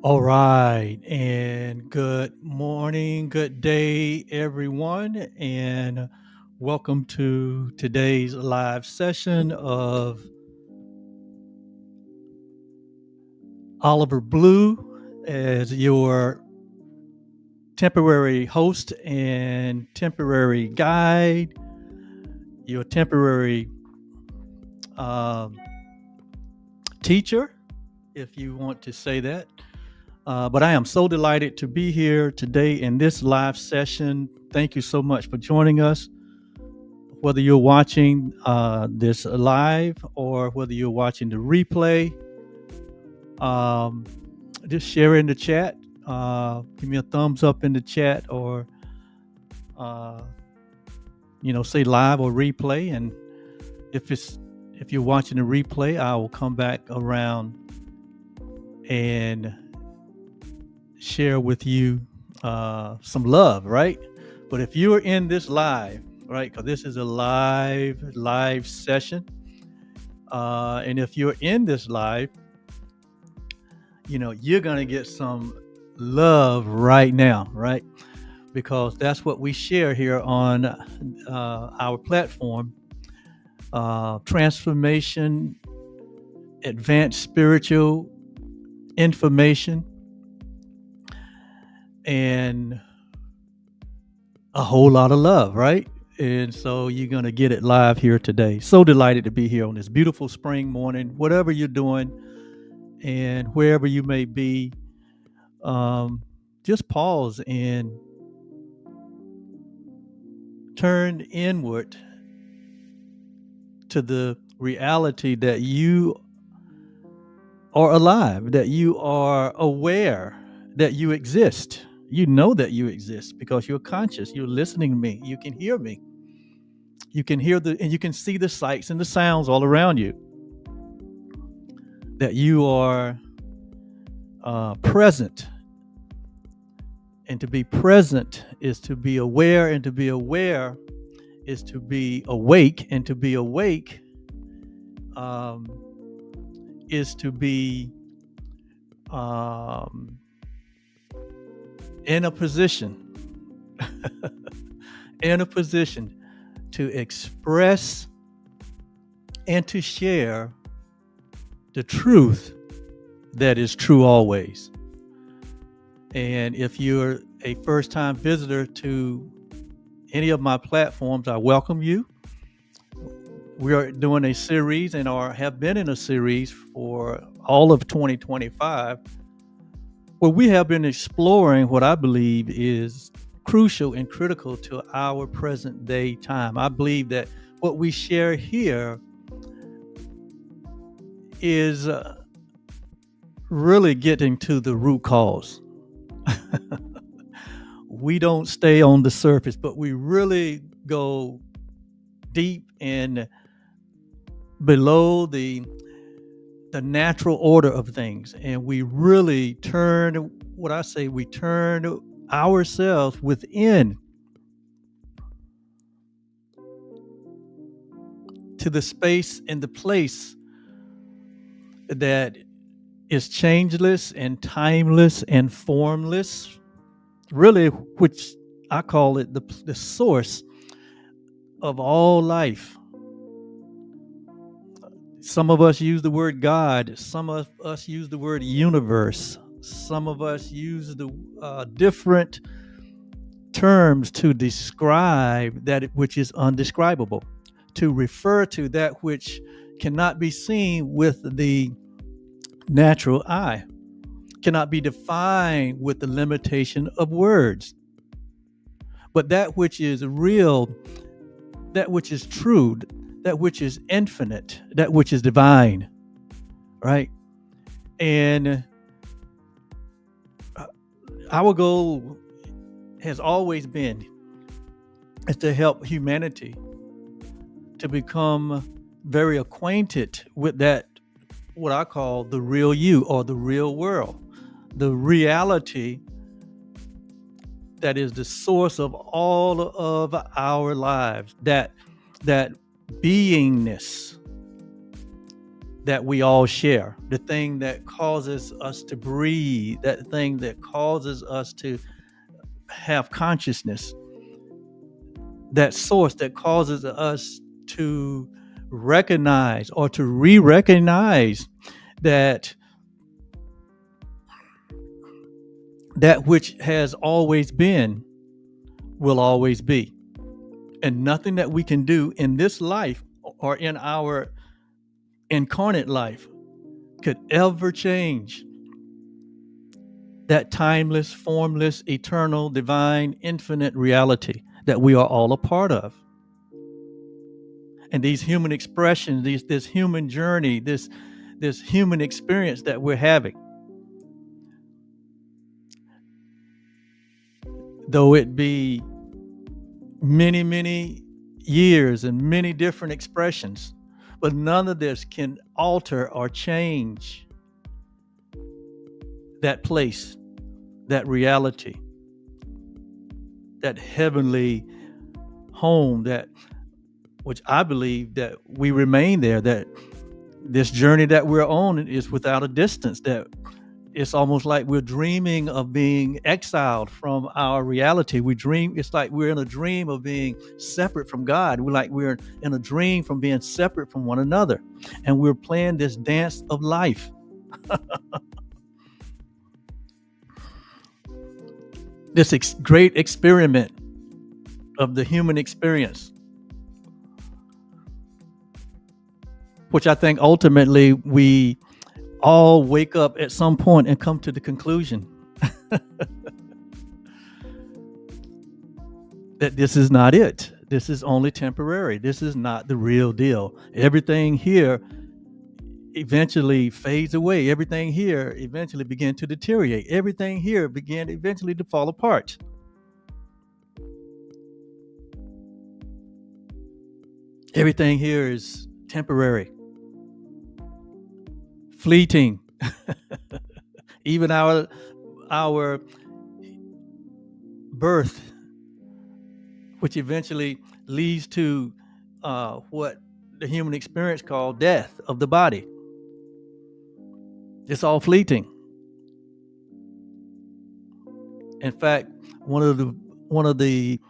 All right, and good morning, good day, everyone, and welcome to today's live session of Oliver Blue as your temporary host and temporary guide, your temporary um, teacher, if you want to say that. But I am so delighted to be here today in this live session. Thank you so much for joining us. Whether you're watching this live or whether you're watching the replay, um, just share in the chat. Give me a thumbs up in the chat, or uh, say live or replay. And if you're watching the replay, I will come back around and share with you some love, right? But if you're in this live, right, because this is a live session, and if you're in this live, you're gonna get some love right now, right? Because that's what we share here on our platform: transformation, advanced spiritual information, and a whole lot of love, right? And so you're going to get it live here today. So delighted to be here on this beautiful spring morning, whatever you're doing and wherever you may be. Um, just pause and turn inward to the reality that you are alive, that you are aware that you exist. You know that you exist because you're conscious. You're listening to me. You can hear me. You can hear and you can see the sights and the sounds all around you. That you are present. And to be present is to be aware, and to be aware is to be awake, and to be awake um, is to be um, in a position, in a position to express and to share the truth that is true always. And if you're a first-time visitor to any of my platforms, I welcome you. We are doing a series and have been in a series for all of 2025, where we have been exploring what I believe is crucial and critical to our present day time. I believe that what we share here is really getting to the root cause. We don't stay on the surface, but we really go deep and below the natural order of things, and we really turn ourselves within to the space and the place that is changeless and timeless and formless, really, which I call it the source of all life. Some of us use the word God. Some of us use the word universe. Some of us use the different terms to describe that which is undescribable, to refer to that which cannot be seen with the natural eye, cannot be defined with the limitation of words. But that which is real, that which is true, that which is infinite, that which is divine, right? And our goal has always been is to help humanity to become very acquainted with that, what I call the real you, or the real world, the reality that is the source of all of our lives, that beingness that we all share, the thing that causes us to breathe, that thing that causes us to have consciousness, that source that causes us to recognize or to re-recognize that that which has always been will always be. And nothing that we can do in this life or in our incarnate life could ever change that timeless, formless, eternal, divine, infinite reality that we are all a part of. And these human expressions, this human journey, this human experience that we're having, though it be many, many years and many different expressions, but none of this can alter or change that place, that reality, that heavenly home, that which I believe that we remain there, that this journey that we're on is without a distance, that it's almost like we're dreaming of being exiled from our reality. We dream, it's like we're in a dream of being separate from God. We're in a dream from being separate from one another. And we're playing this dance of life. This great experiment of the human experience, which I think ultimately we all wake up at some point and come to the conclusion that this is not it. This is only temporary. This is not the real deal. Everything here eventually fades away. Everything here eventually began to deteriorate. Everything here began eventually to fall apart. Everything here is temporary, fleeting. Even our birth, which eventually leads to what the human experience called death of the body. It's all fleeting. In fact, one of the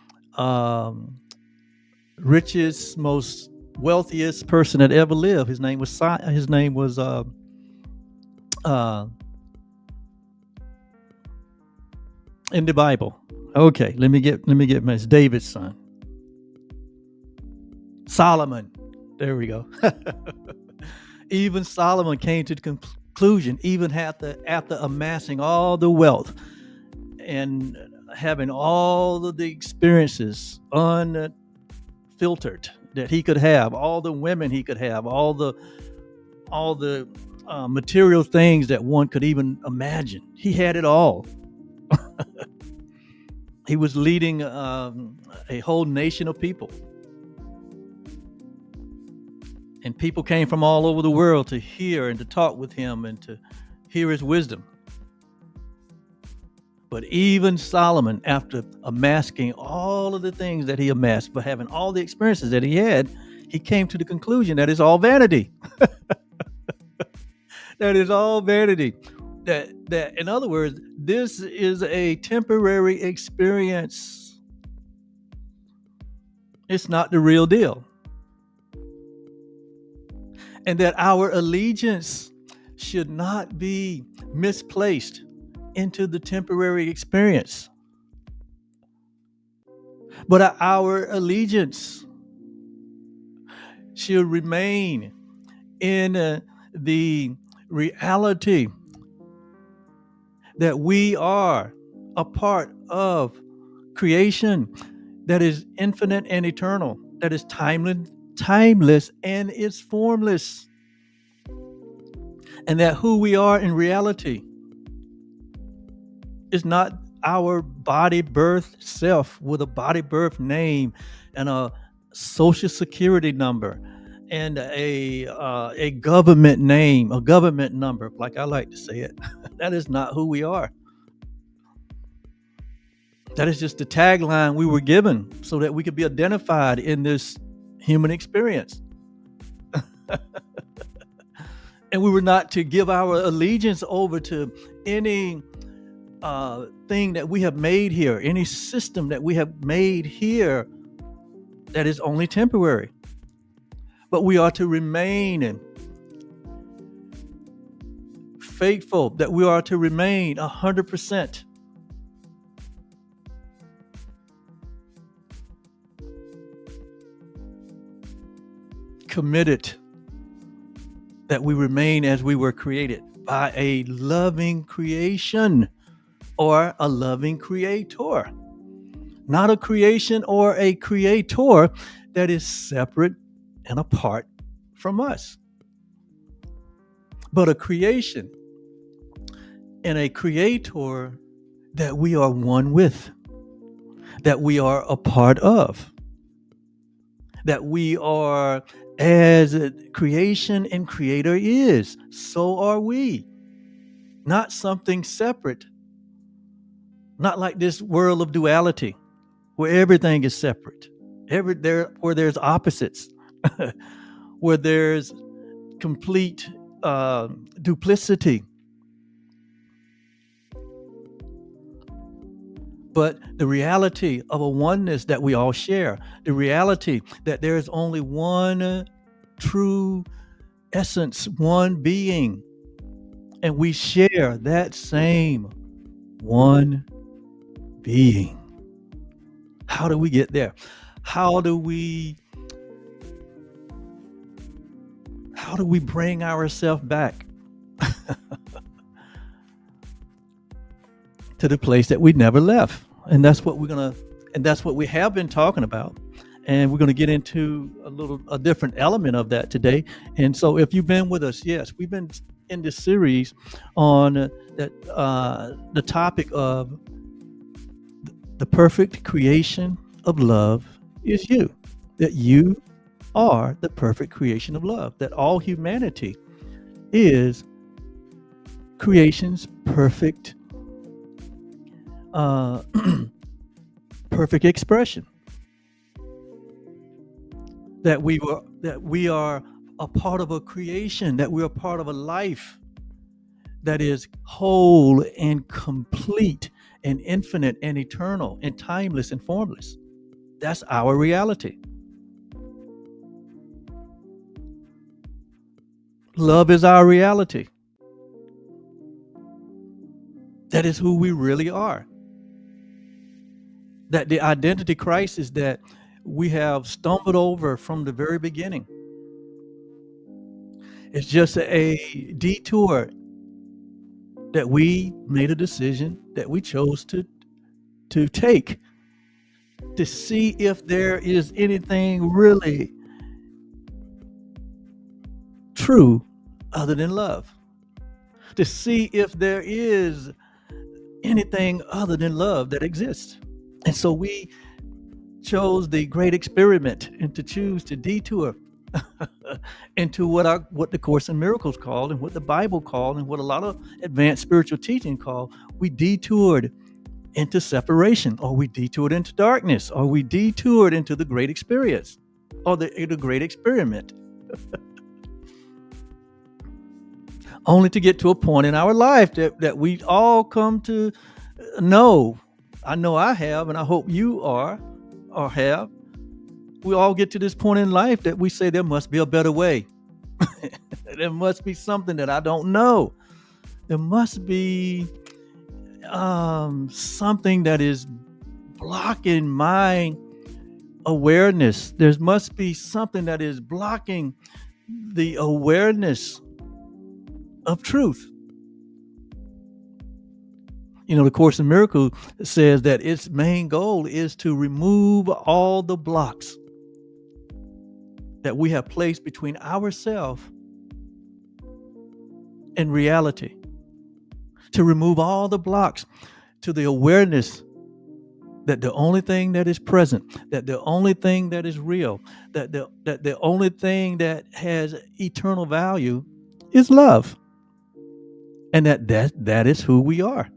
richest, most wealthiest person that ever lived, his name was in the Bible. Okay, let me get it's David's son, Solomon. There we go. Even Solomon came to the conclusion, even after amassing all the wealth and having all of the experiences unfiltered that he could have, all the women he could have, all the material things that one could even imagine. He had it all. He was leading a whole nation of people. And people came from all over the world to hear and to talk with him and to hear his wisdom. But even Solomon, after amassing all of the things that he amassed, but having all the experiences that he had, he came to the conclusion that it's all vanity. That is all vanity. That in other words, this is a temporary experience. It's not the real deal. And that our allegiance should not be misplaced into the temporary experience, but our allegiance should remain in the reality that we are a part of creation that is infinite and eternal, that is timeless and is formless, and that who we are in reality is not our body birth self with a body birth name and a social security number and a government name, a government number, like I like to say it. That is not who we are. That is just the tagline we were given so that we could be identified in this human experience. And we were not to give our allegiance over to any thing that we have made here, any system that we have made here that is only temporary. But we are to remain faithful, that we are to remain 100% committed, that we remain as we were created by a loving creation or a loving creator. Not a creation or a creator that is separate and apart from us, but a creation and a creator that we are one with, that we are a part of, that we are, as creation and creator is, so are we. Not something separate, not like this world of duality where everything is separate, where there's opposites, where there's complete duplicity. But the reality of a oneness that we all share, the reality that there is only one true essence, one being, and we share that same one being. How do we get there? How do we bring ourselves back to the place that we never left? And that's what we have been talking about. And we're going to get into a different element of that today. And so if you've been with us, yes, we've been in this series on the topic of the perfect creation of love is you, that you are the perfect creation of love, that all humanity is creation's perfect perfect expression, that we are a part of a creation, that we are part of a life that is whole and complete and infinite and eternal and timeless and formless. That's our reality. Love is our reality. That is who we really are. That the identity crisis that we have stumbled over from the very beginning is just a detour that we made a decision, that we chose to take, to see if there is anything really true other than love, to see if there is anything other than love that exists. And so we chose the great experiment and to choose to detour into what the Course in Miracles called, and what the Bible called, and what a lot of advanced spiritual teaching called. We detoured into separation, or we detoured into darkness, or we detoured into the great experience, or the great experiment. Only to get to a point in our life that we all come to know. I know I have, and I hope you are or have. We all get to this point in life that we say there must be a better way. There must be something that I don't know. There must be something that is blocking my awareness. There must be something that is blocking the awareness of truth. You know, the Course in Miracles says that its main goal is to remove all the blocks that we have placed between ourselves and reality, to remove all the blocks to the awareness that the only thing that is present, that the only thing that is real, that the only thing that has eternal value is love, and that is who we are.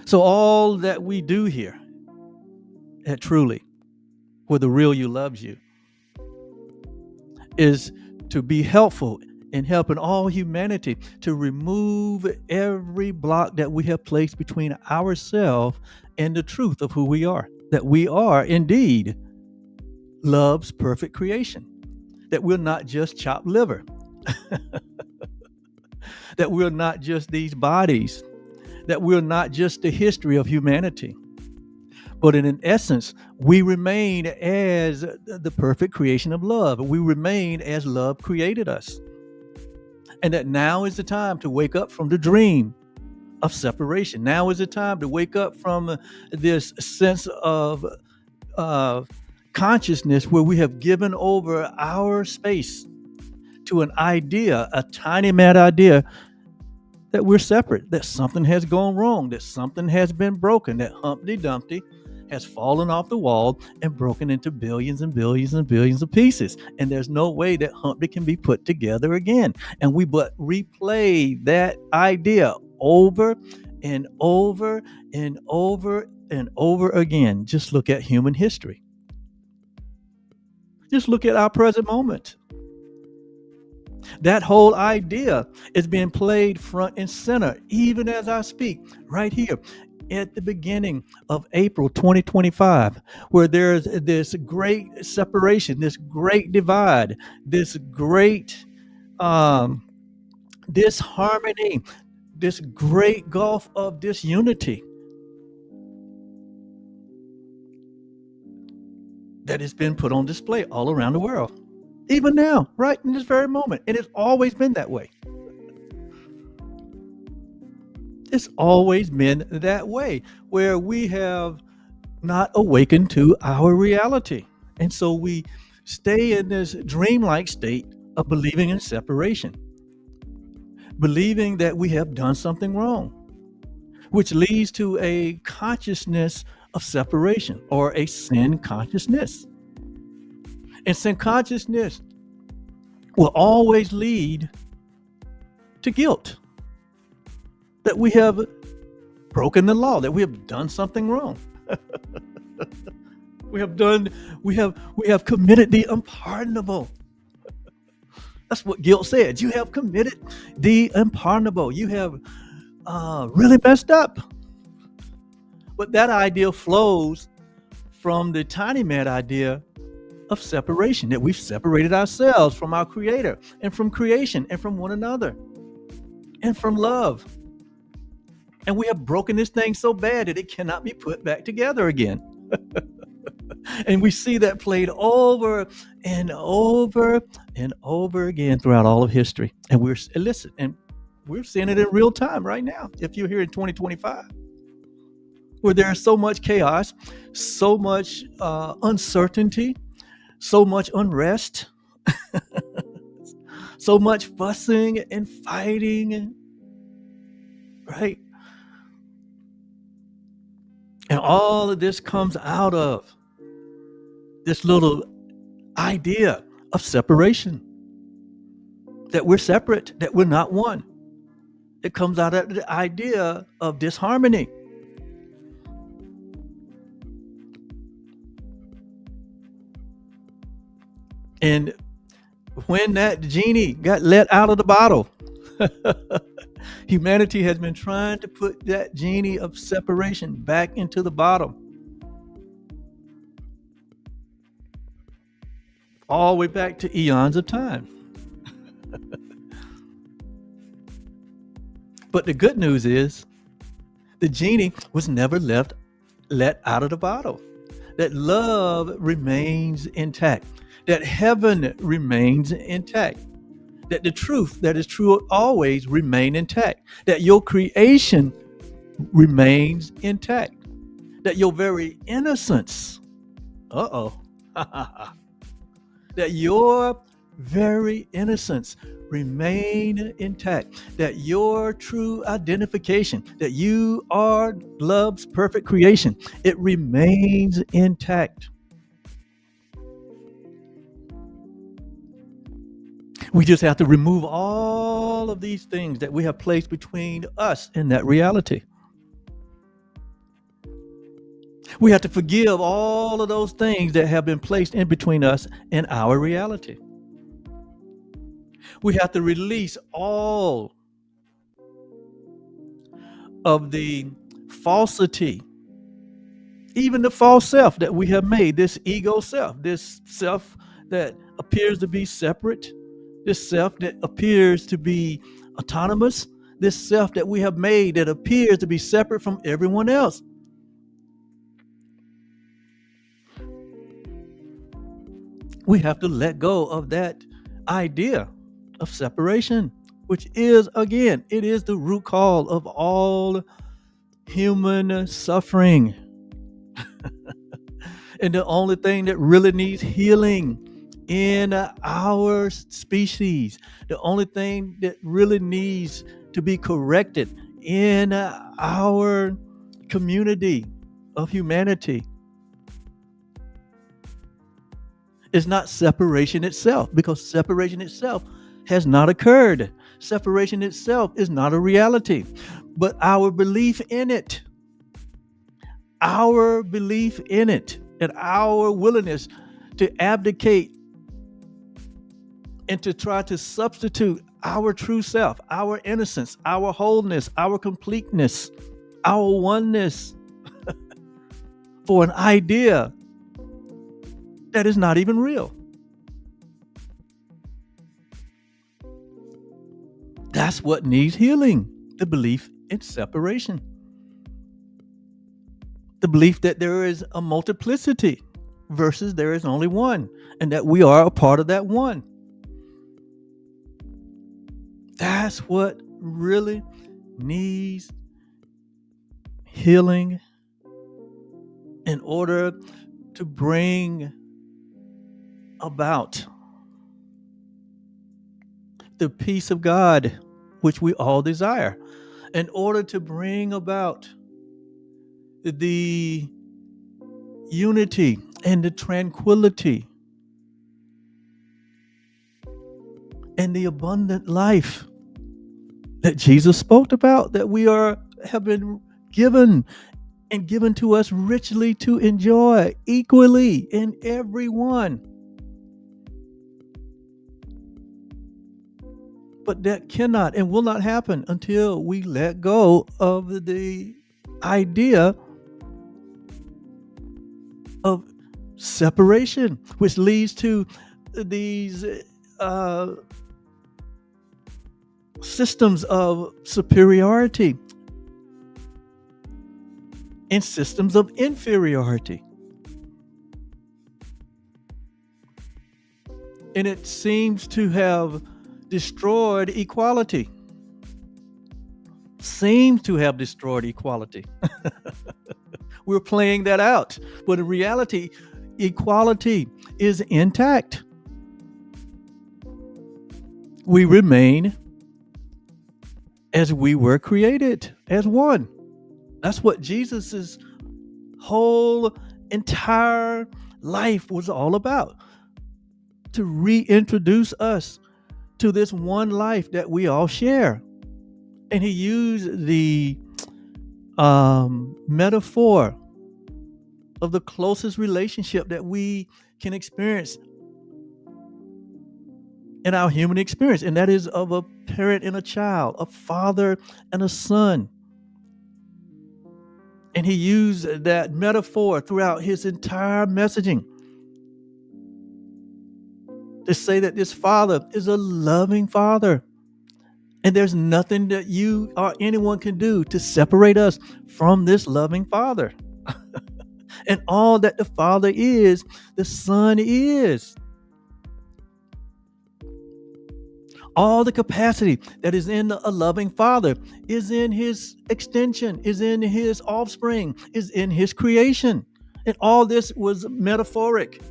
So all that we do here at Truly, where the real you loves you, is to be helpful and helping all humanity to remove every block that we have placed between ourselves and the truth of who we are. That we are indeed love's perfect creation. That we're not just chopped liver. That we're not just these bodies. That we're not just the history of humanity. But in essence, we remain as the perfect creation of love. We remain as love created us. And that now is the time to wake up from the dream of separation. Now is the time to wake up from this sense of consciousness where we have given over our space to an idea, a tiny mad idea, that we're separate, that something has gone wrong, that something has been broken, that Humpty Dumpty has fallen off the wall and broken into billions and billions and billions of pieces. And there's no way that Humpty can be put together again. And we but replay that idea over and over and over and over again. Just look at human history. Just look at our present moment. That whole idea is being played front and center, even as I speak, right here at the beginning of April 2025, where there's this great separation, this great divide, this great disharmony, this great gulf of disunity that has been put on display all around the world. Even now, right in this very moment. And it's always been that way. It's always been that way, where we have not awakened to our reality. And so we stay in this dreamlike state of believing in separation, believing that we have done something wrong, which leads to a consciousness of separation, or a sin consciousness. And sin consciousness will always lead to guilt, that we have broken the law, that we have done something wrong. we have committed the unpardonable. That's what guilt says. You have committed the unpardonable. You have really messed up. But that idea flows from the tiny mad idea of separation, that we've separated ourselves from our Creator and from creation and from one another and from love. And we have broken this thing so bad that it cannot be put back together again. And we see that played over and over and over again throughout all of history. And we're seeing it in real time right now. If you're here in 2025, where there's so much chaos, so much uncertainty, so much unrest, so much fussing and fighting, right? And all of this comes out of this little idea of separation, that we're separate, that we're not one. It comes out of the idea of disharmony. And when that genie got let out of the bottle, humanity has been trying to put that genie of separation back into the bottle, all the way back to eons of time. But the good news is the genie was never let out of the bottle. That love remains intact. That heaven remains intact. That the truth that is true always remain intact. That your creation remains intact. That your very innocence, that your very innocence remain intact. That your true identification, that you are love's perfect creation, it remains intact. We just have to remove all of these things that we have placed between us and that reality. We have to forgive all of those things that have been placed in between us and our reality. We have to release all of the falsity, even the false self that we have made, this ego self, this self that appears to be separate, this self that appears to be autonomous, this self that we have made that appears to be separate from everyone else. We have to let go of that idea of separation, which is, again, it is the root cause of all human suffering. And the only thing that really needs healing in our species, the only thing that really needs to be corrected in our community of humanity is not separation itself, because separation itself has not occurred. Separation itself is not a reality, but our belief in it. Our belief in it and our willingness to abdicate and to try to substitute our true self, our innocence, our wholeness, our completeness, our oneness for an idea that is not even real. That's what needs healing, the belief in separation. The belief that there is a multiplicity versus there is only one, and that we are a part of that one. That's what really needs healing in order to bring about the peace of God, which we all desire, in order to bring about the unity and the tranquility and the abundant life that Jesus spoke about, that we have been given and given to us richly to enjoy equally in everyone. But that cannot and will not happen until we let go of the idea of separation, which leads to these systems of superiority and systems of inferiority. And it seems to have destroyed equality. We're playing that out. But in reality, equality is intact. We remain as we were created, as one. That's what Jesus's whole entire life was all about. To reintroduce us to this one life that we all share. And he used the metaphor of the closest relationship that we can experience in our human experience, and that is of a parent and a child, a father and a son. And he used that metaphor throughout his entire messaging to say that this father is a loving father. And there's nothing that you or anyone can do to separate us from this loving father. And all that the father is, the son is. All the capacity that is in a loving father is in his extension, is in his offspring, is in his creation. And all this was metaphoric.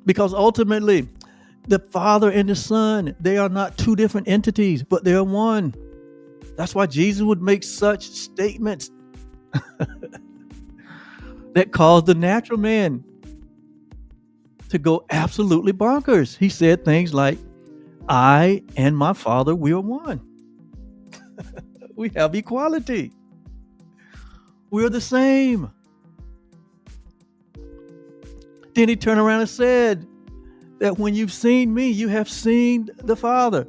Because ultimately, the Father and the Son, they are not two different entities, but they are one. That's why Jesus would make such statements that caused the natural man to go absolutely bonkers. He said things like, I and my Father, we are one. We have equality. We're the same. Then he turned around and said that when you've seen me, you have seen the Father.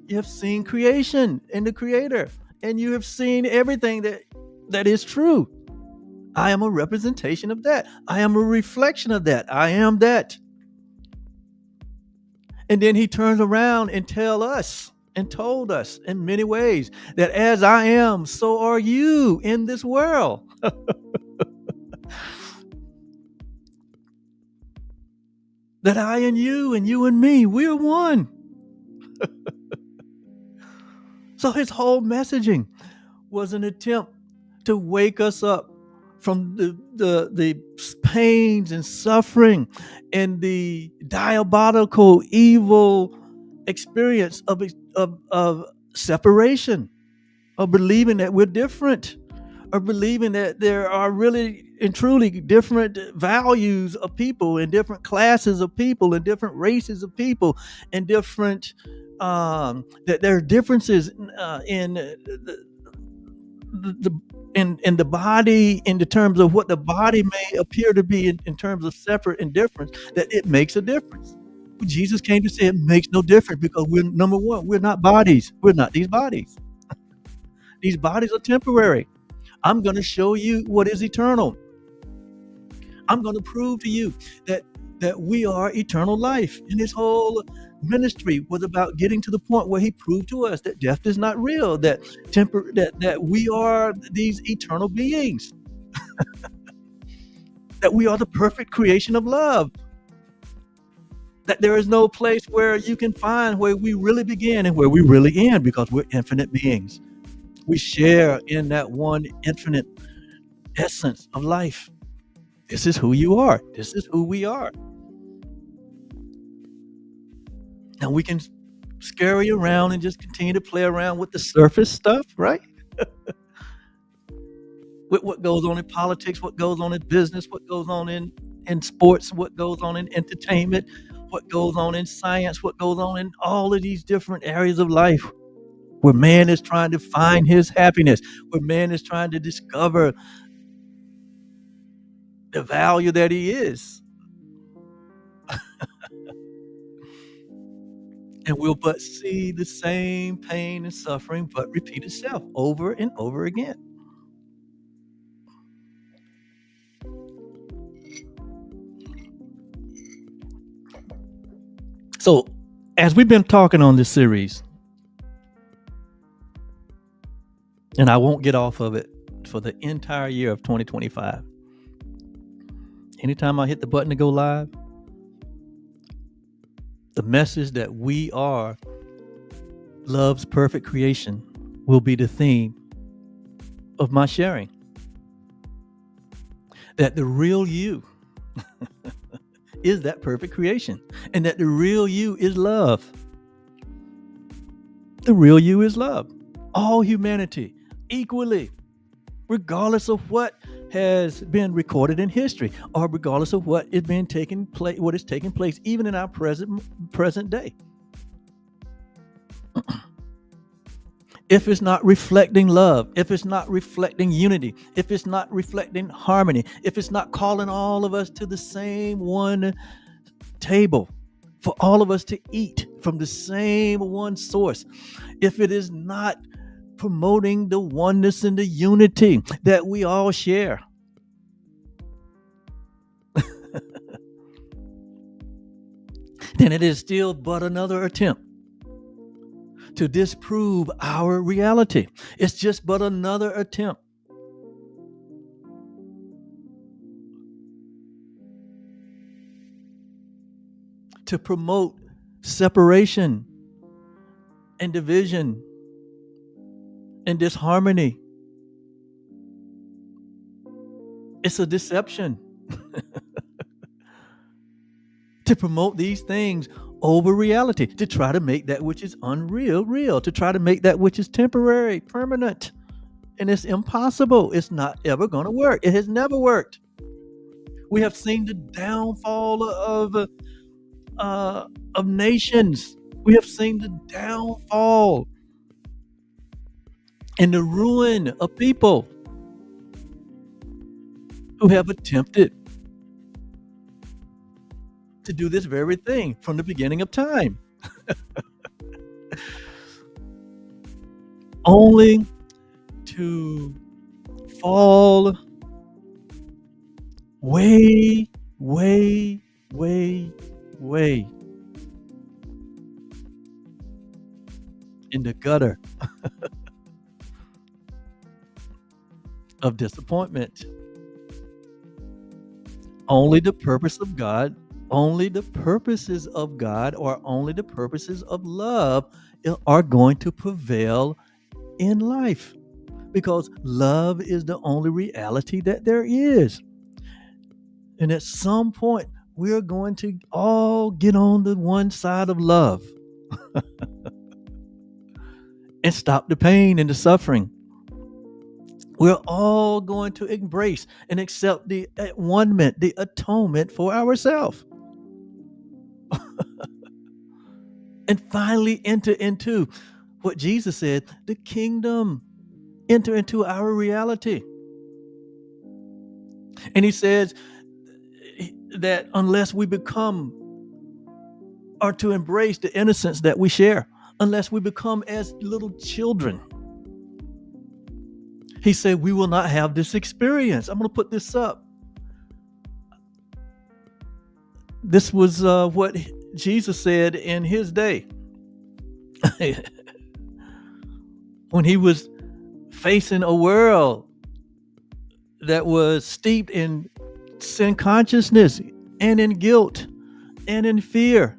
You have seen creation and the Creator, and you have seen everything that is true. I am a representation of that. I am a reflection of that. I am that. And then he turns around and told us in many ways that as I am, so are you in this world. That I and you and me, we're one. So his whole messaging was an attempt to wake us up from the pains and suffering and the diabolical evil experience of separation, of believing that we're different, of believing that there are really and truly different values of people and different classes of people and different races of people and different that there are differences in the in the body, in the terms of what the body may appear to be in terms of separate and different, that it makes a difference. Jesus came to say it makes no difference because we're, number one, we're not bodies. We're not these bodies. These bodies are temporary. I'm going to show you what is eternal. I'm going to prove to you that we are eternal life. And his whole ministry was about getting to the point where he proved to us that death is not real, that we are these eternal beings, that we are the perfect creation of love, that there is no place where you can find where we really begin and where we really end, because we're infinite beings. We share in that one infinite essence of life. This is who you are. This is who we are. And we can scurry around and just continue to play around with the surface stuff, right? With what goes on in politics, what goes on in business, what goes on in sports, what goes on in entertainment, what goes on in science, what goes on in all of these different areas of life, where man is trying to find his happiness, where man is trying to discover the value that he is. And we'll but see the same pain and suffering but repeat itself over and over again. So, as we've been talking on this series, and I won't get off of it for the entire year of 2025, anytime I hit the button to go live, the message that we are love's perfect creation will be the theme of my sharing. That the real you is that perfect creation, and that the real you is love. The real you is love. All humanity equally, regardless of what has been recorded in history, or regardless of what is taking place even in our present day. If it's not reflecting love, if it's not reflecting unity, if it's not reflecting harmony, if it's not calling all of us to the same one table, for all of us to eat from the same one source, if it is not promoting the oneness and the unity that we all share, then it is still but another attempt to disprove our reality. It's just but another attempt to promote separation and division and disharmony. It's a deception to promote these things over reality, to try to make that which is unreal real, to try to make that which is temporary permanent. And it's impossible. It's not ever going to work. It has never worked. We have seen the downfall of nations. We have seen the downfall and the ruin of people who have attempted to do this very thing from the beginning of time, only to fall way, way, way, way in the gutter of disappointment. Only the purpose of God, only the purposes of God, or only the purposes of love are going to prevail in life, because love is the only reality that there is. And at some point, we're going to all get on the one side of love and stop the pain and the suffering. We're all going to embrace and accept the one-ment, the atonement for ourselves. And finally enter into what Jesus said, the kingdom, enter into our reality. And he says that unless we become, or to embrace the innocence that we share, unless we become as little children, he said we will not have this experience. I'm going to put this up. This was what Jesus said in his day when he was facing a world that was steeped in sin consciousness and in guilt and in fear.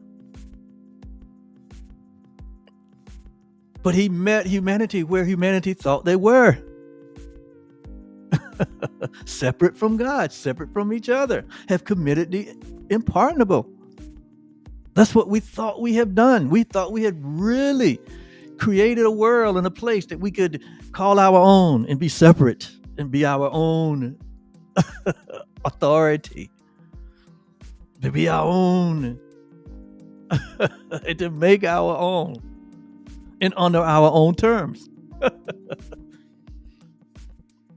But he met humanity where humanity thought they were. Separate from God, separate from each other, have committed the unpardonable. That's what we thought we have done. We thought we had really created a world and a place that we could call our own and be separate and be our own authority, to be our own, and to make our own and under our own terms.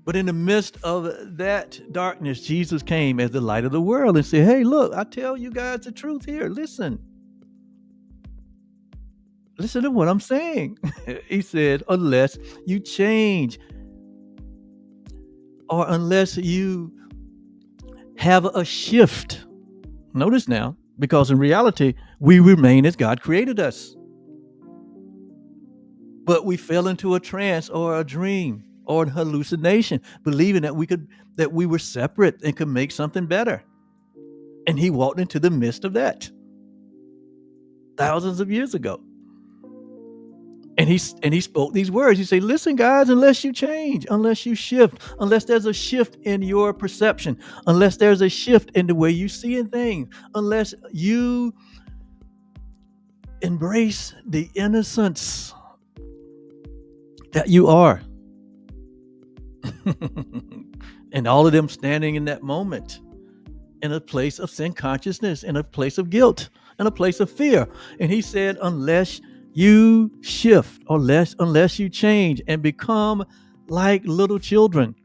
But in the midst of that darkness, Jesus came as the light of the world and said, hey, look, I tell you guys the truth here. Listen to what I'm saying. He said, unless you change, or unless you have a shift. Notice now, because in reality, we remain as God created us. But we fell into a trance or a dream or a hallucination, believing that we were separate and could make something better. And he walked into the midst of that thousands of years ago. And he spoke these words. He said, listen, guys, unless you change, unless you shift, unless there's a shift in your perception, unless there's a shift in the way you see things, unless you embrace the innocence that you are. And all of them standing in that moment in a place of sin consciousness, in a place of guilt, in a place of fear. And he said, unless you shift, or unless you change and become like little children.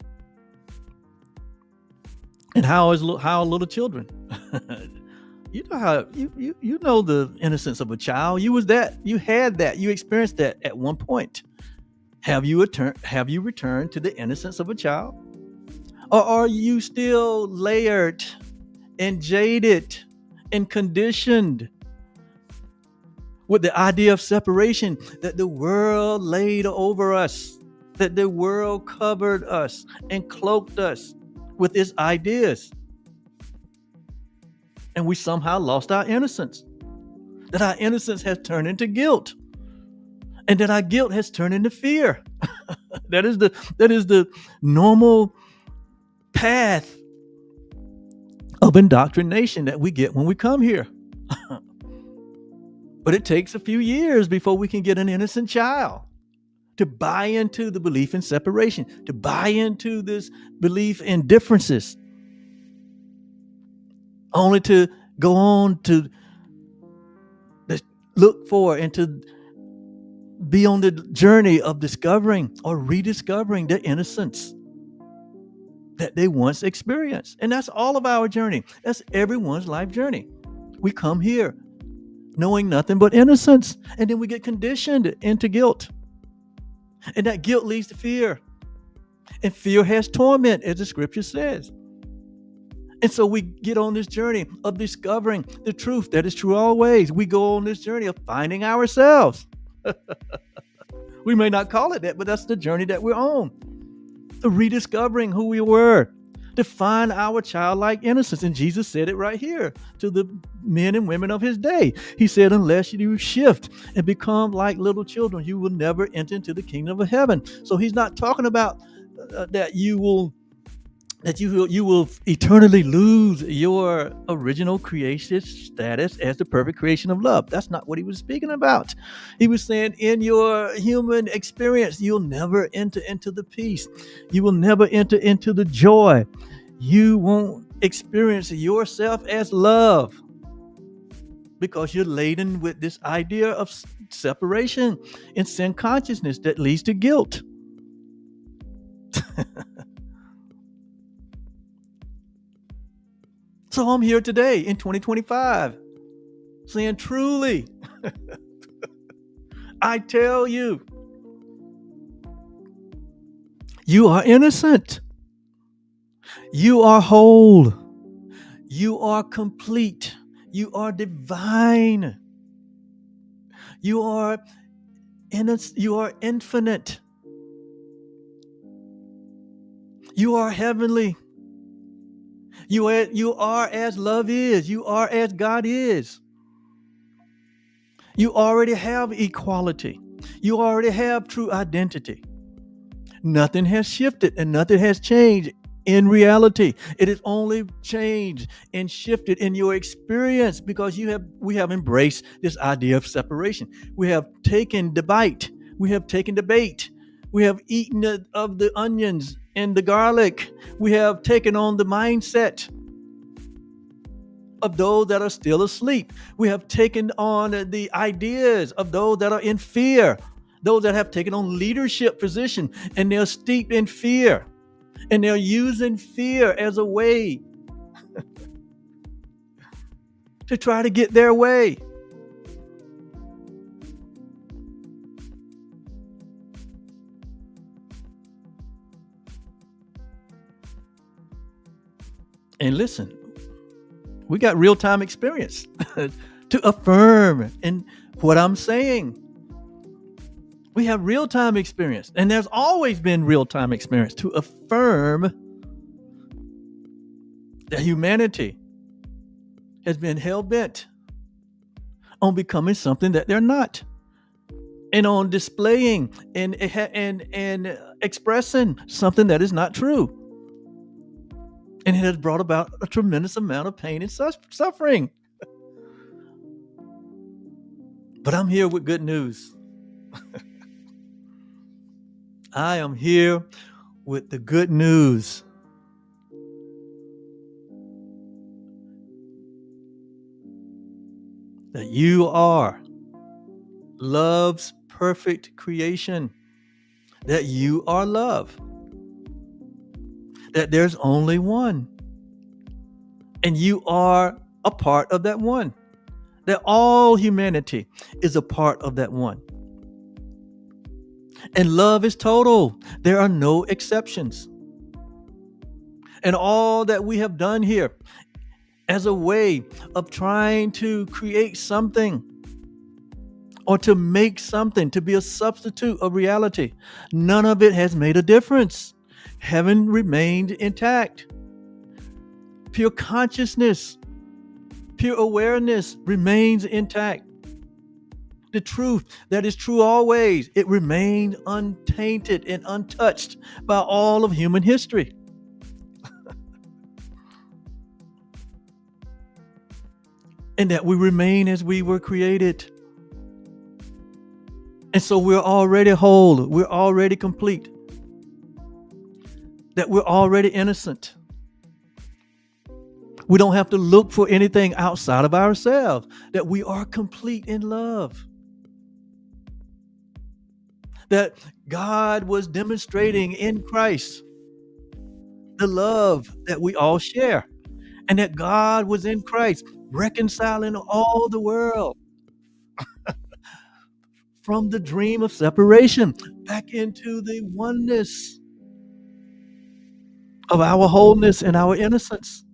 And how little children? You know how you know the innocence of a child. You had that, you experienced that at one point. Have you returned to the innocence of a child? Or are you still layered and jaded and conditioned with the idea of separation that the world laid over us, that the world covered us and cloaked us with its ideas? And we somehow lost our innocence. That our innocence has turned into guilt. And that our guilt has turned into fear. That is the normal path of indoctrination that we get when we come here. But it takes a few years before we can get an innocent child to buy into the belief in separation, to buy into this belief in differences, only to go on to look for and to be on the journey of discovering or rediscovering the innocence that they once experienced. And that's all of our journey. That's everyone's life journey. We come here knowing nothing but innocence, and then we get conditioned into guilt. And that guilt leads to fear. And fear has torment, as the scripture says. And so we get on this journey of discovering the truth that is true always. We go on this journey of finding ourselves. We may not call it that, but that's the journey that we're on. To rediscovering who we were, to find our childlike innocence. And Jesus said it right here to the men and women of his day. He said, unless you shift and become like little children, you will never enter into the kingdom of heaven. So he's not talking about that you will eternally lose your original creation status as the perfect creation of love. That's not what he was speaking about. He was saying in your human experience, you'll never enter into the peace. You will never enter into the joy. You won't experience yourself as love because you're laden with this idea of separation and sin consciousness that leads to guilt. So I'm here today in 2025 saying, truly, I tell you, you are innocent. You are whole. You are complete. You are divine. You are You are infinite. You are heavenly. You are as love is. You are as God is. You already have equality. You already have true identity. Nothing has shifted and nothing has changed in reality. It is only changed and shifted in your experience because we have embraced this idea of separation. We have taken the bite. We have taken the bait. We have eaten of the onions and the garlic. We have taken on the mindset of those that are still asleep. We have taken on the ideas of those that are in fear, those that have taken on leadership position, and they're steeped in fear, and they're using fear as a way to try to get their way. And listen, we got real-time experience to affirm in what I'm saying. We have real-time experience, and there's always been real-time experience to affirm that humanity has been hell-bent on becoming something that they're not, and on displaying and expressing something that is not true. And it has brought about a tremendous amount of pain and suffering. But I'm here with good news. I am here with the good news. That you are love's perfect creation. That you are love. That there's only one. And you are a part of that one. That all humanity is a part of that one. And love is total. There are no exceptions. And all that we have done here as a way of trying to create something or to make something, to be a substitute of reality, none of it has made a difference. Heaven remained intact. Pure consciousness, pure awareness remains intact. The truth that is true always, it remained untainted and untouched by all of human history. And that we remain as we were created. And so we're already whole, we're already complete. That we're already innocent. We don't have to look for anything outside of ourselves. That we are complete in love. That God was demonstrating in Christ the love that we all share. and that God was in Christ, reconciling all the world from the dream of separation back into the oneness of our wholeness and our innocence.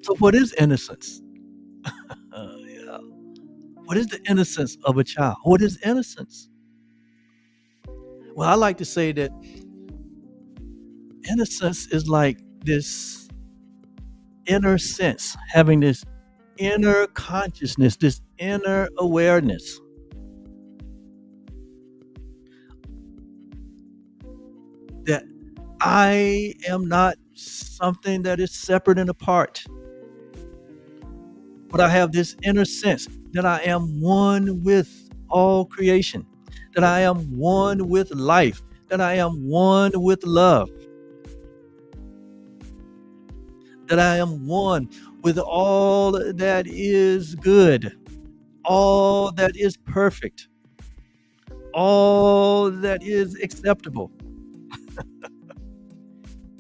So, what is innocence? Yeah. What is the innocence of a child? What is innocence? Well, I like to say that innocence is like this inner sense, having this inner consciousness, this inner awareness that I am not something that is separate and apart, but I have this inner sense that I am one with all creation, that I am one with life, that I am one with love, that I am one with all that is good, all that is perfect, all that is acceptable.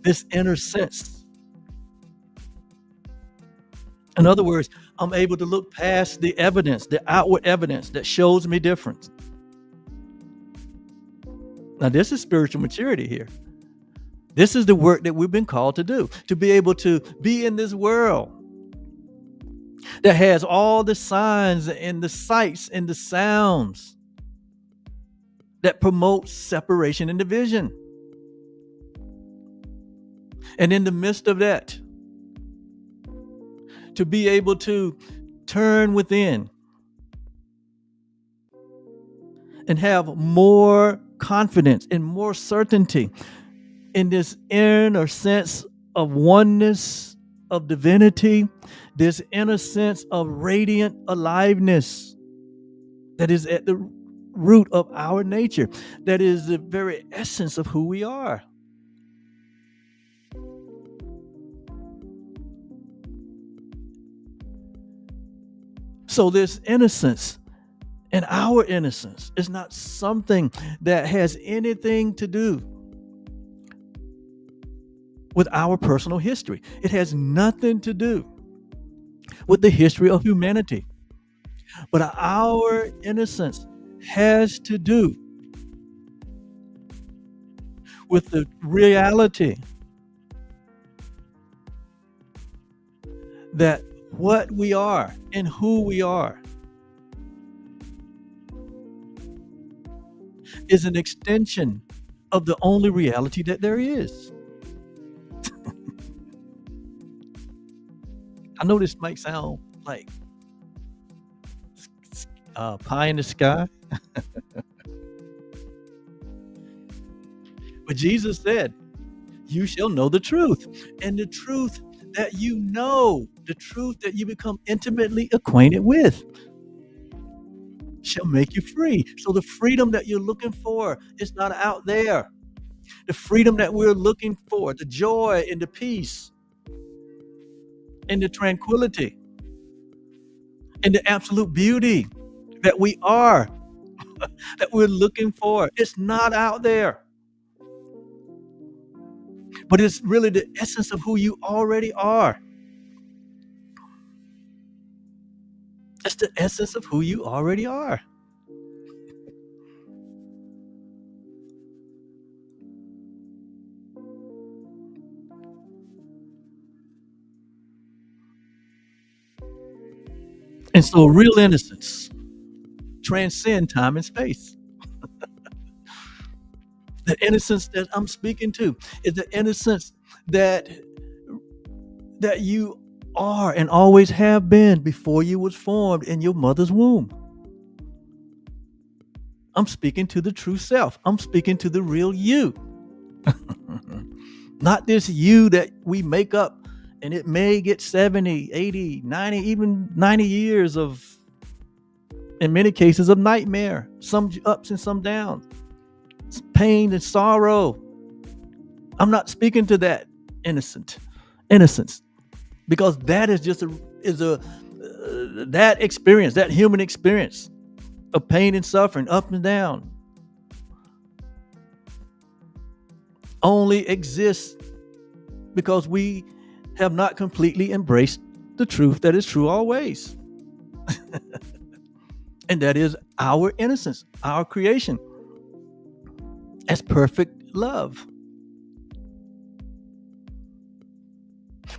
This inner sense. In other words, I'm able to look past the evidence, the outward evidence that shows me different. Now, this is spiritual maturity here. This is the work that we've been called to do, to be able to be in this world that has all the signs and the sights and the sounds that promote separation and division. And in the midst of that, to be able to turn within and have more confidence and more certainty in this inner sense of oneness, of divinity, this inner sense of radiant aliveness that is at the root of our nature, that is the very essence of who we are. So this innocence and our innocence is not something that has anything to do with our personal history. It has nothing to do with the history of humanity. But our innocence has to do with the reality that what we are and who we are is an extension of the only reality that there is. I know this might sound like pie in the sky, but Jesus said, "You shall know the truth, and the truth that you know, the truth that you become intimately acquainted with, shall make you free." So the freedom that you're looking for is not out there. The freedom that we're looking for, the joy and the peace and the tranquility and the absolute beauty that we are, that we're looking for, it's not out there. But it's really the essence of who you already are. It's the essence of who you already are. And so real innocence transcend time and space. The innocence that I'm speaking to is the innocence that you are and always have been before you was formed in your mother's womb. I'm speaking to the true self. I'm speaking to the real you. Not this you that we make up, and it may get 70, 80, 90, even 90 years of, in many cases, of nightmare, some ups and some downs, pain and sorrow. I'm not speaking to that innocence, because that is just that experience, that human experience of pain and suffering, up and down. only exists because we have not completely embraced the truth that is true always. And that is our innocence, our creation as perfect love.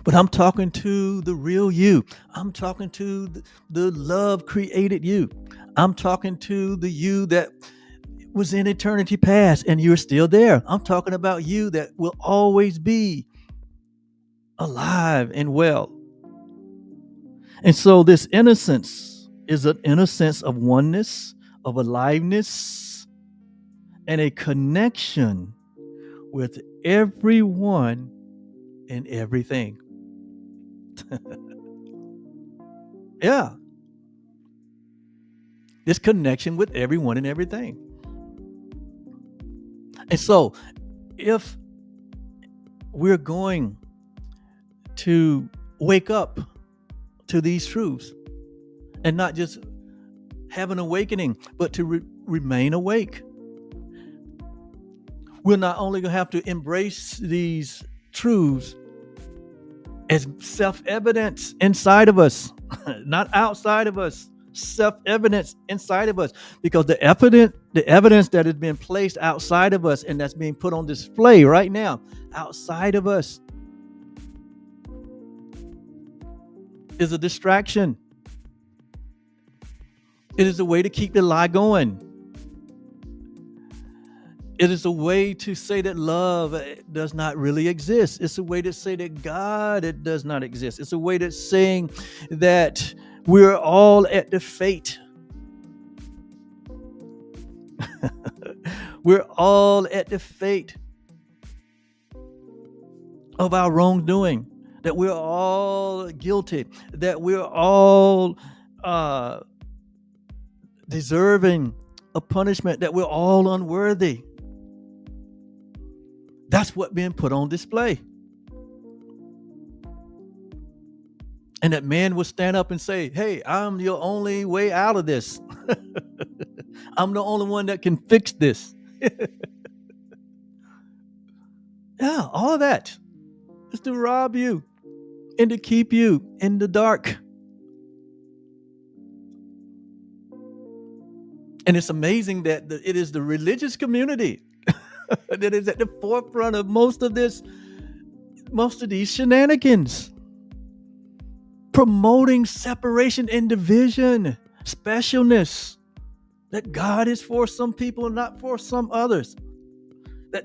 But I'm talking to the real you. I'm talking to the love created you. I'm talking to the you that was in eternity past and you're still there. I'm talking about you that will always be alive and well. And so this innocence is an innocence of oneness, of aliveness, and a connection with everyone and everything. Yeah. This connection with everyone and everything. And so if we're going to wake up to these truths and not just have an awakening, but to remain awake, we're not only going to have to embrace these truths as self-evidence inside of us, not outside of us, self-evidence inside of us, because the evidence that has been placed outside of us and that's being put on display right now outside of us is a distraction. It is a way to keep the lie going. It is a way to say that love does not really exist. It's a way to say that God does not exist. It's a way to saying that we're all at the fate. We're all at the fate of our wrongdoing. That we're all guilty. That we're all deserving of punishment. That we're all unworthy. That's what being put on display. And that man would stand up and say, hey, I'm your only way out of this. I'm the only one that can fix this. Yeah, all of that is to rob you and to keep you in the dark. And it's amazing that it is the religious community that is at the forefront of most of these shenanigans, promoting separation and division, specialness, that God is for some people and not for some others, that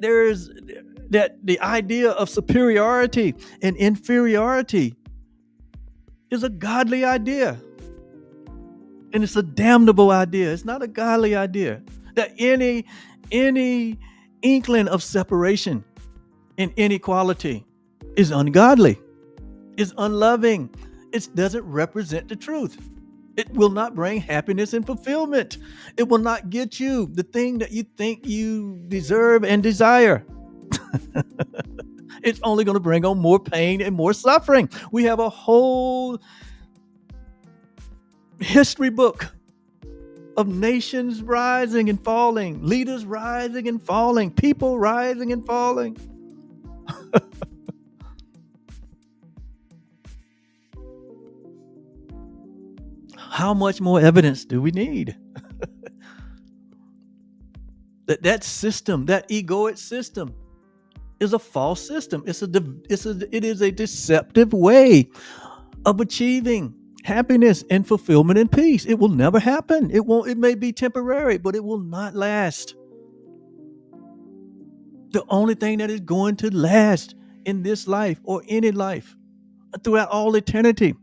the idea of superiority and inferiority is a godly idea, and it's a damnable idea. It's not a godly idea. That any inkling of separation and inequality is ungodly, is unloving. It doesn't represent the truth. It will not bring happiness and fulfillment. It will not get you the thing that you think you deserve and desire. It's only going to bring on more pain and more suffering. We have a whole history book of nations rising and falling, leaders rising and falling, people rising and falling. How much more evidence do we need? that system, that egoic system, is a false system. It is a deceptive way of achieving happiness and fulfillment and peace. It will never happen. It may be temporary, but it will not last. The only thing that is going to last in this life or any life throughout all eternity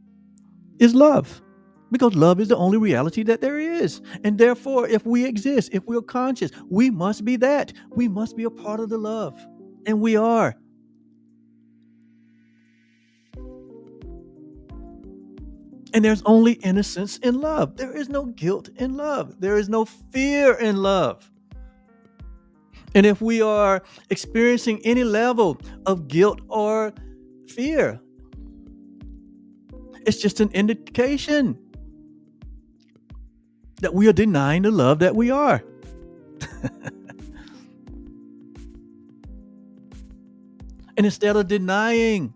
is love. Because love is the only reality that there is. And therefore, if we exist, if we're conscious, we must be that. We must be a part of the love. And we are. And there's only innocence in love. There is no guilt in love. There is no fear in love. And if we are experiencing any level of guilt or fear, it's just an indication that we are denying the love that we are. And instead of denying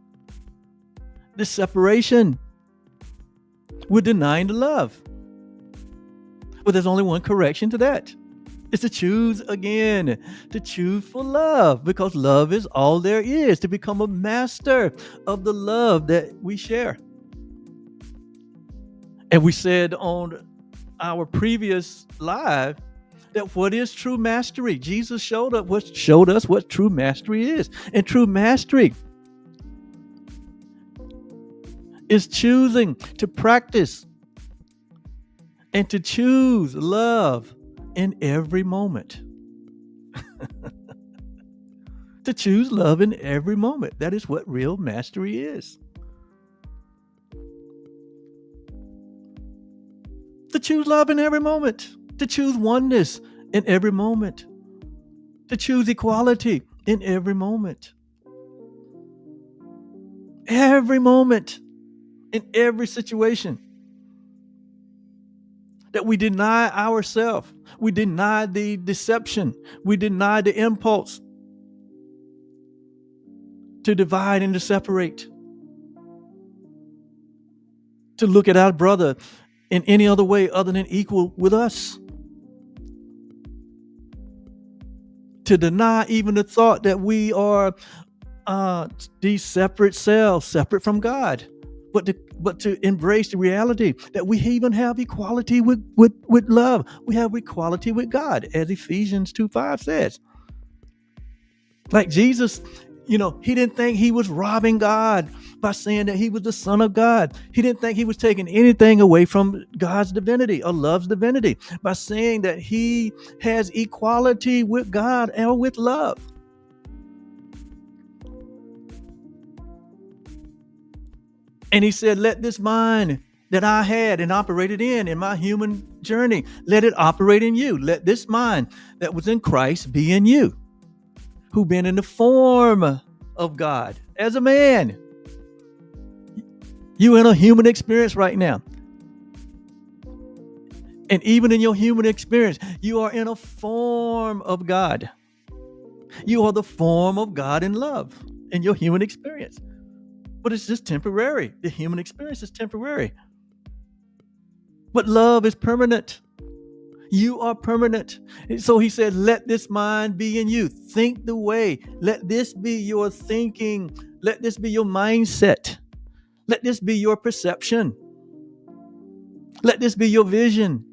the separation, we're denying the love. But there's only one correction to that. It's to choose again, to choose for love, because love is all there is, to become a master of the love that we share. And we said on our previous live that what is true mastery? Jesus showed us what true mastery is. And true mastery is choosing to practice and to choose love in every moment. To choose love in every moment. That is what real mastery is. To choose love in every moment. To choose oneness in every moment. To choose equality in every moment. Every moment, in every situation. That we deny ourselves. We deny the deception. We deny the impulse to divide and to separate. To look at our brother in any other way other than equal with us. To deny even the thought that we are these separate selves, separate from God. But to embrace the reality that we even have equality with love. We have equality with God, as Ephesians 2:5 says. Like Jesus, he didn't think he was robbing God by saying that he was the Son of God. He didn't think he was taking anything away from God's divinity or love's divinity by saying that he has equality with God and with love. And he said, let this mind that I had and operated in my human journey, let it operate in you. Let this mind that was in Christ be in you, who been in the form of God as a man. You in a human experience right now. And even in your human experience, you are in a form of God. You are the form of God in love in your human experience. But it's just temporary. The human experience is temporary. But love is permanent. You are permanent. So he said, let this mind be in you. Think the way. Let this be your thinking. Let this be your mindset. Let this be your perception. Let this be your vision.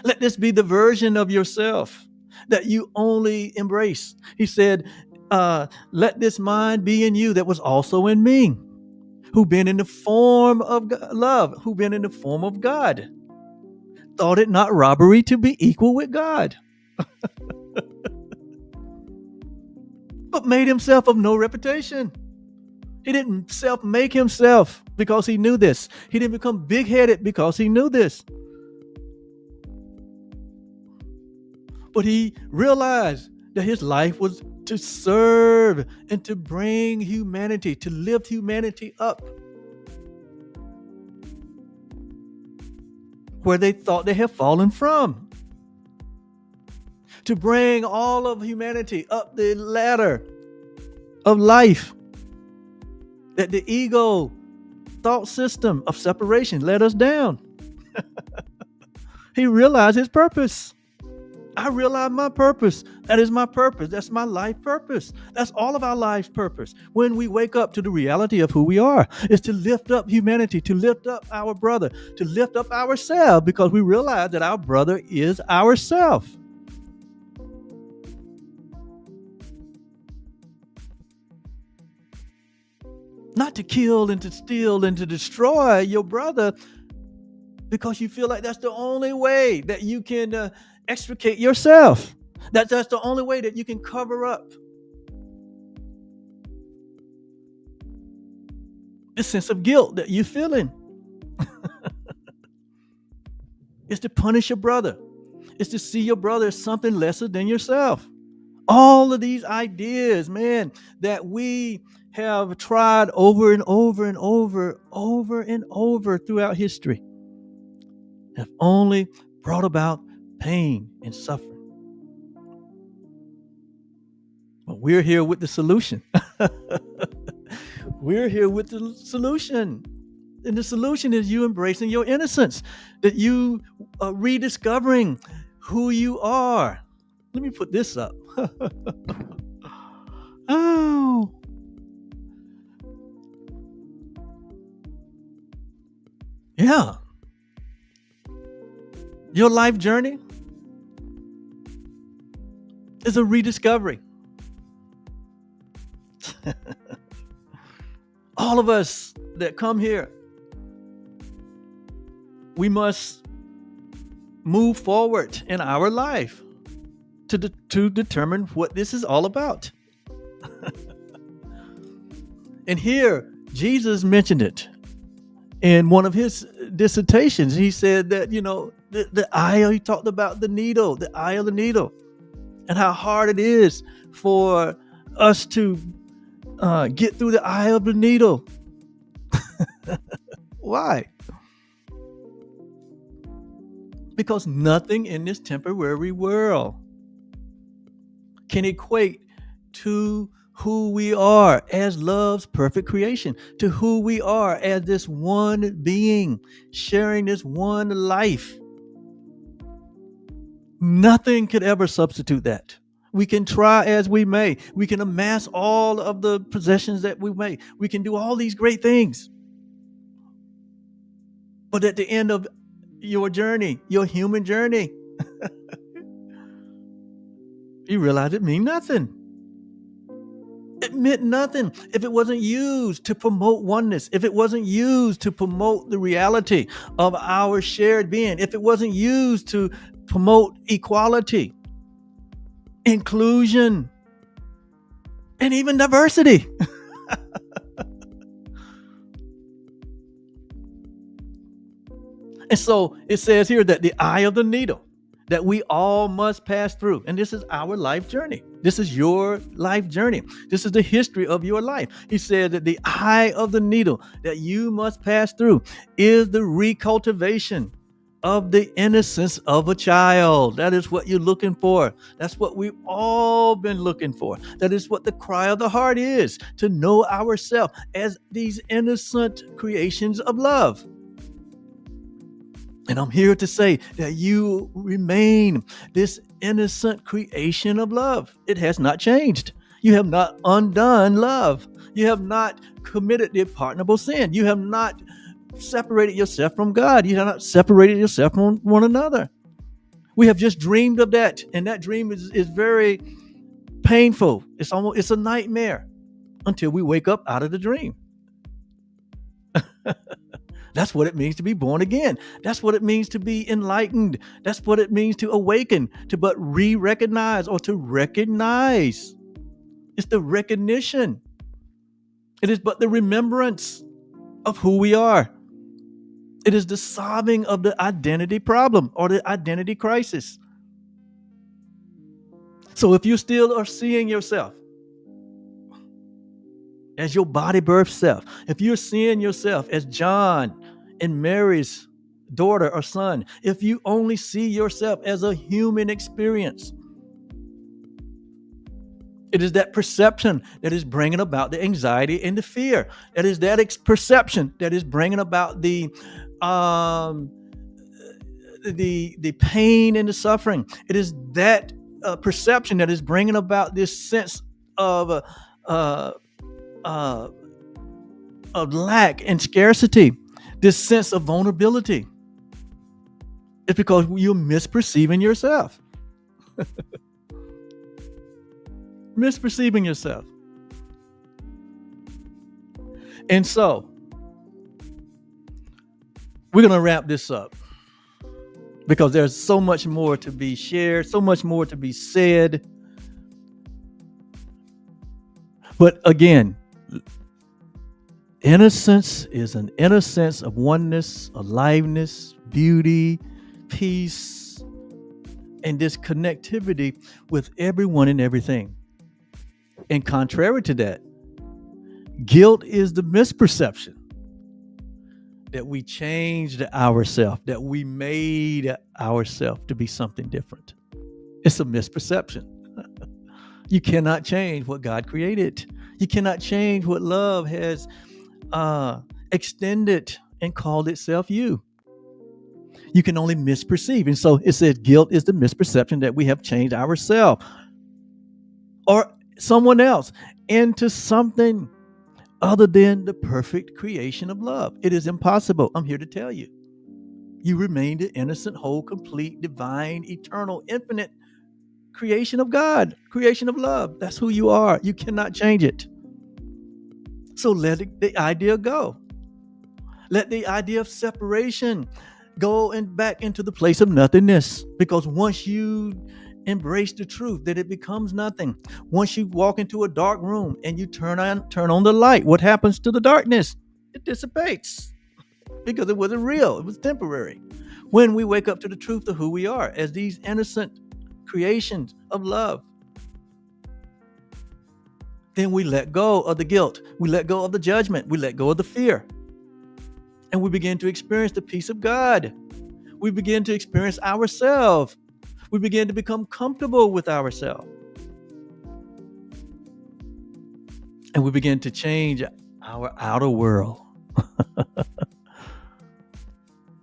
Let this be the version of yourself that you only embrace. He said, let this mind be in you that was also in me, who been in the form of love, who been in the form of God. Thought it not robbery to be equal with God, but made himself of no reputation. He didn't self-make himself because he knew this. He didn't become big-headed because he knew this. But he realized that his life was to serve and to bring humanity, to lift humanity up where they thought they had fallen from. To bring all of humanity up the ladder of life that the ego thought system of separation led us down. He realized his purpose. I realize my purpose. That is my purpose. That's my life purpose. That's all of our life's purpose. When we wake up to the reality of who we are, is to lift up humanity, to lift up our brother, to lift up ourselves, because we realize that our brother is ourself. Not to kill and to steal and to destroy your brother because you feel like that's the only way that you can extricate yourself. That's the only way that you can cover up the sense of guilt that you're feeling. It's to punish your brother. It's to see your brother as something lesser than yourself. All of these ideas, man, that we have tried over and over and over throughout history have only brought about pain and suffering. But we're here with the solution. We're here with the solution. And the solution is you embracing your innocence, that you rediscovering who you are. Let me put this up. Oh, yeah. Your life journey is a rediscovery. All of us that come here, we must move forward in our life to determine what this is all about. And here, Jesus mentioned it in one of his dissertations. He said that, the eye, he talked about the needle, the eye of the needle, and how hard it is for us to get through the eye of the needle. Why? Because nothing in this temporary world can equate to who we are as love's perfect creation, to who we are as this one being sharing this one life. Nothing could ever substitute that. We can try as we may. We can amass all of the possessions that we may. We can do all these great things. But at the end of your journey, your human journey, you realize it means nothing. It meant nothing if it wasn't used to promote oneness, if it wasn't used to promote the reality of our shared being, if it wasn't used to promote equality, inclusion, and even diversity. And so it says here that the eye of the needle that we all must pass through. And this is our life journey. This is your life journey. This is the history of your life. He said that the eye of the needle that you must pass through is the recultivation of the innocence of a child. That is what you're looking for. That's what we've all been looking for. That is what the cry of the heart is, to know ourselves as these innocent creations of love. And I'm here to say that you remain this innocent creation of love. It has not changed. You have not undone love. You have not committed the pardonable sin. You have not separated yourself from God. You have not separated yourself from one another. We have just dreamed of that. And that dream is very painful. It's a nightmare until we wake up out of the dream. That's what it means to be born again. That's what it means to be enlightened. That's what it means to awaken, to but re-recognize or to recognize. It's the recognition. It is but the remembrance of who we are. It is the solving of the identity problem or the identity crisis. So if you still are seeing yourself as your body birth self, if you're seeing yourself as John and Mary's daughter or son, if you only see yourself as a human experience, it is that perception that is bringing about the anxiety and the fear. That is that perception that is bringing about the pain and the suffering. It is that perception that is bringing about this sense of lack and scarcity, this sense of vulnerability. It's because you're misperceiving yourself. Misperceiving yourself. And so, we're going to wrap this up because there's so much more to be shared, so much more to be said. But again, innocence is an innocence of oneness, aliveness, beauty, peace, and this connectivity with everyone and everything. And contrary to that, guilt is the misperception that we changed ourselves, that we made ourselves to be something different. It's a misperception. You cannot change what God created. You cannot change what love has extended and called itself you. You can only misperceive. And so it says guilt is the misperception that we have changed ourselves or someone else into something other than the perfect creation of love. It is impossible. I'm here to tell you. You remain the innocent, whole, complete, divine, eternal, infinite creation of God, creation of love. That's who you are. You cannot change it. So let the idea go. Let the idea of separation go and back into the place of nothingness. Because once you embrace the truth that it becomes nothing, once you walk into a dark room and you turn on the light, what happens to the darkness? It dissipates because it wasn't real. It was temporary. When we wake up to the truth of who we are as these innocent creations of love, then we let go of the guilt. We let go of the judgment. We let go of the fear. And we begin to experience the peace of God. We begin to experience ourselves. We begin to become comfortable with ourselves. And we begin to change our outer world.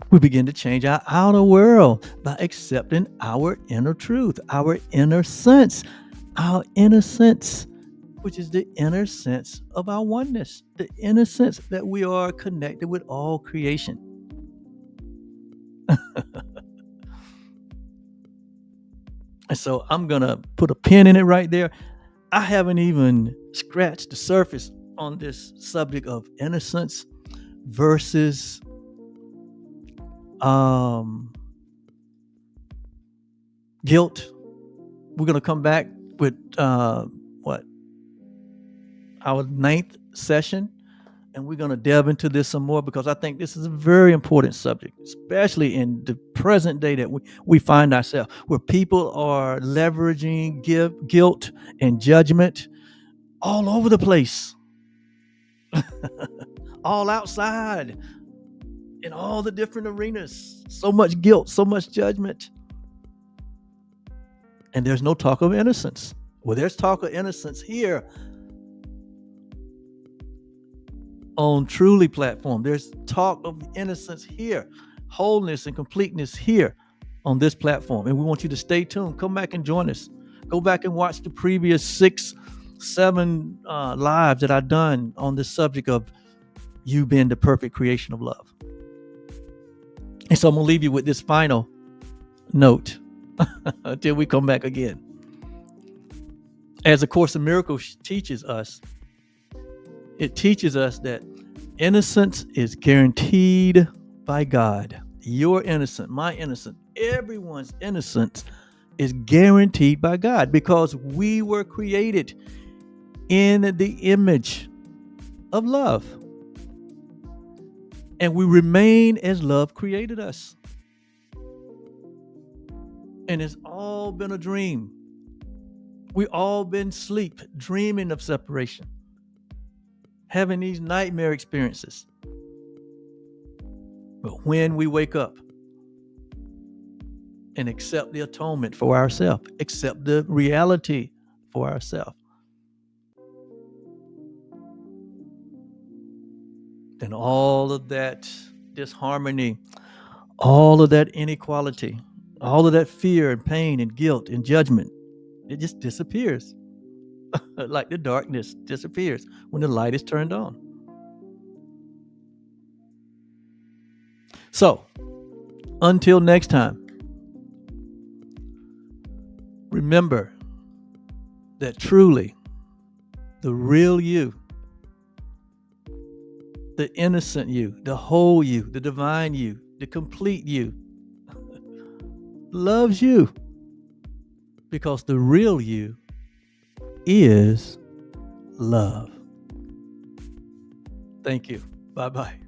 We begin to change our outer world by accepting our inner truth, our inner sense, which is the inner sense of our oneness, the inner sense that we are connected with all creation. And so I'm going to put a pin in it right there. I haven't even scratched the surface on this subject of innocence versus guilt. We're going to come back with our 9th session, and we're going to delve into this some more because I think this is a very important subject, especially in the present day that we find ourselves, where people are leveraging guilt and judgment all over the place, all outside, in all the different arenas. So much guilt, so much judgment. And there's no talk of innocence. Well, there's talk of innocence here on Truly platform. There's talk of innocence here, wholeness and completeness here on this platform. And we want you to stay tuned. Come back and join us. Go back and watch the previous 6-7 lives that I've done on this subject of you being the perfect creation of love. And so I'm going to leave you with this final note until we come back again. As A Course in Miracles teaches us, it teaches us that innocence is guaranteed by God. Your innocence, my innocence, everyone's innocence is guaranteed by God because we were created in the image of love. And we remain as love created us. And it's all been a dream. We all been asleep, dreaming of separation, having these nightmare experiences. But when we wake up and accept the atonement for ourselves, accept the reality for ourselves, then all of that disharmony, all of that inequality, all of that fear and pain and guilt and judgment, it just disappears. Like the darkness disappears when the light is turned on. So, until next time, remember that truly the real you, the innocent you, the whole you, the divine you, the complete you, loves you because the real you is love. Thank you. Bye-bye.